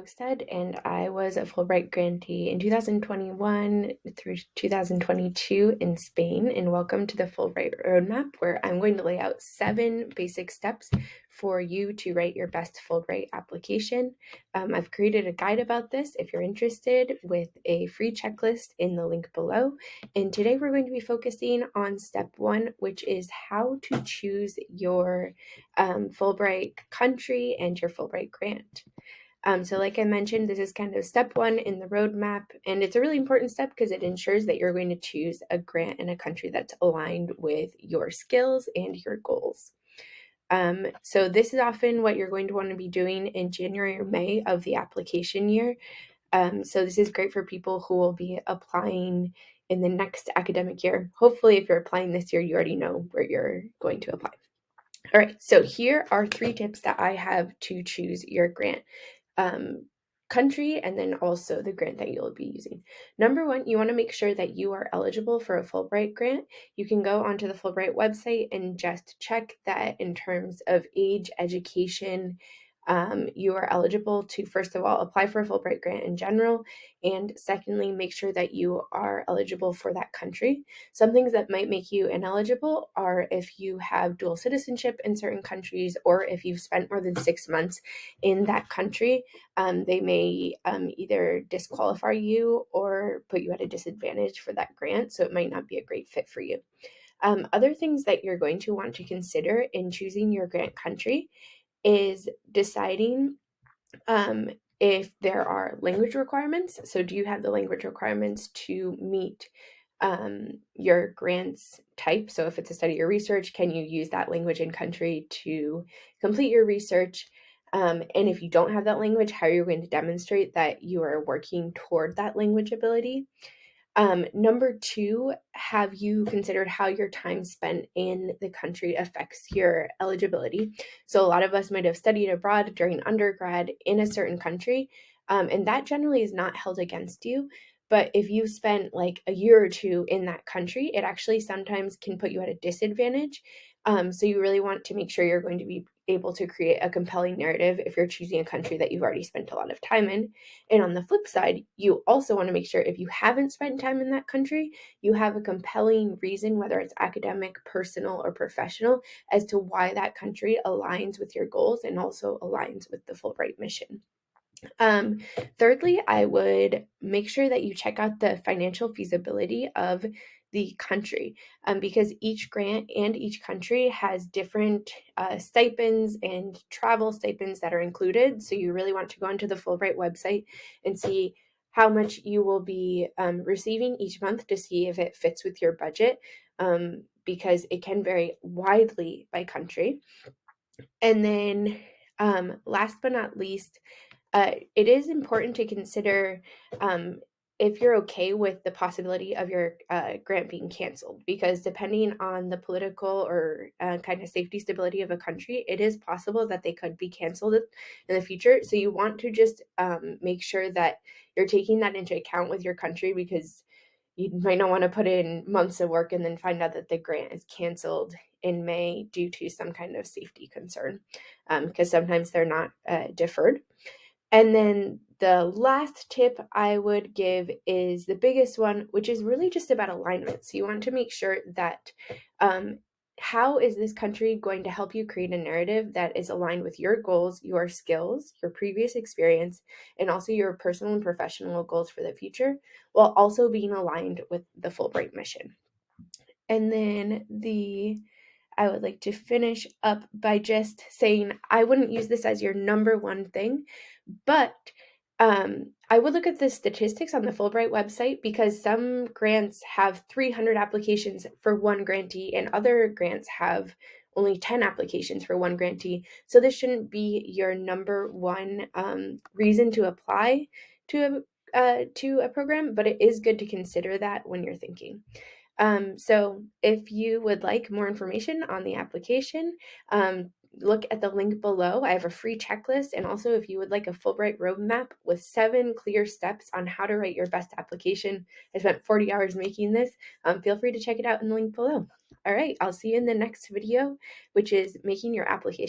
Said, and I was a Fulbright grantee in 2021 through 2022 in Spain. And welcome to the Fulbright Roadmap, where I'm going to lay out 7 basic steps for you to write your best Fulbright application. I've created a guide about this if you're interested, with a free checklist in the link below. And today we're going to be focusing on step 1, which is how to choose your Fulbright country and your Fulbright grant. So like I mentioned, this is kind of step 1 in the roadmap, and it's a really important step because it ensures that you're going to choose a grant in a country that's aligned with your skills and your goals. So this is often what you're going to want to be doing in January or May of the application year. So this is great for people who will be applying in the next academic year. Hopefully, if you're applying this year, you already know where you're going to apply. All right, so here are 3 tips that I have to choose your grant. Country, and then also the grant that you'll be using. Number 1, you want to make sure that you are eligible for a Fulbright grant. You can go onto the Fulbright website and just check that in terms of age, education, you are eligible to, first of all, apply for a Fulbright grant in general, and secondly, make sure that you are eligible for that country. Some things that might make you ineligible are if you have dual citizenship in certain countries, or if you've spent more than 6 months in that country. They may either disqualify you or put you at a disadvantage for that grant, so it might not be a great fit for you. Other things that you're going to want to consider in choosing your grant country is deciding if there are language requirements. So do you have the language requirements to meet your grants type? So if it's a study or research, can you use that language and country to complete your research? And if you don't have that language, how are you going to demonstrate that you are working toward that language ability? Number 2, have you considered how your time spent in the country affects your eligibility? So a lot of us might have studied abroad during undergrad in a certain country, and that generally is not held against you. But if you spent like a year or 2 in that country, it actually sometimes can put you at a disadvantage. So you really want to make sure you're going to be able to create a compelling narrative if you're choosing a country that you've already spent a lot of time in. And on the flip side, you also want to make sure if you haven't spent time in that country, you have a compelling reason, whether it's academic, personal, or professional, as to why that country aligns with your goals and also aligns with the Fulbright mission. Um, Thirdly, I would make sure that you check out the financial feasibility of the country, because each grant and each country has different stipends and travel stipends that are included. So you really want to go onto the Fulbright website and see how much you will be receiving each month to see if it fits with your budget, because it can vary widely by country. And then last but not least, it is important to consider if you're okay with the possibility of your grant being canceled, because depending on the political or kind of safety stability of a country, it is possible that they could be canceled in the future. So you want to just make sure that you're taking that into account with your country, because you might not want to put in months of work and then find out that the grant is canceled in May due to some kind of safety concern, because sometimes they're not deferred. And then the last tip I would give is the biggest one, which is really just about alignment. So you want to make sure that how is this country going to help you create a narrative that is aligned with your goals, your skills, your previous experience, and also your personal and professional goals for the future, while also being aligned with the Fulbright mission. And then I would like to finish up by just saying I wouldn't use this as your number one thing, but I would look at the statistics on the Fulbright website, because some grants have 300 applications for one grantee and other grants have only 10 applications for one grantee. So this shouldn't be your number one reason to apply to a program, but it is good to consider that when you're thinking. So if you would like more information on the application, look at the link below. I have a free checklist. And also, if you would like a Fulbright roadmap with 7 clear steps on how to write your best application, I spent 40 hours making this. Feel free to check it out in the link below. All right, I'll see you in the next video, which is making your application.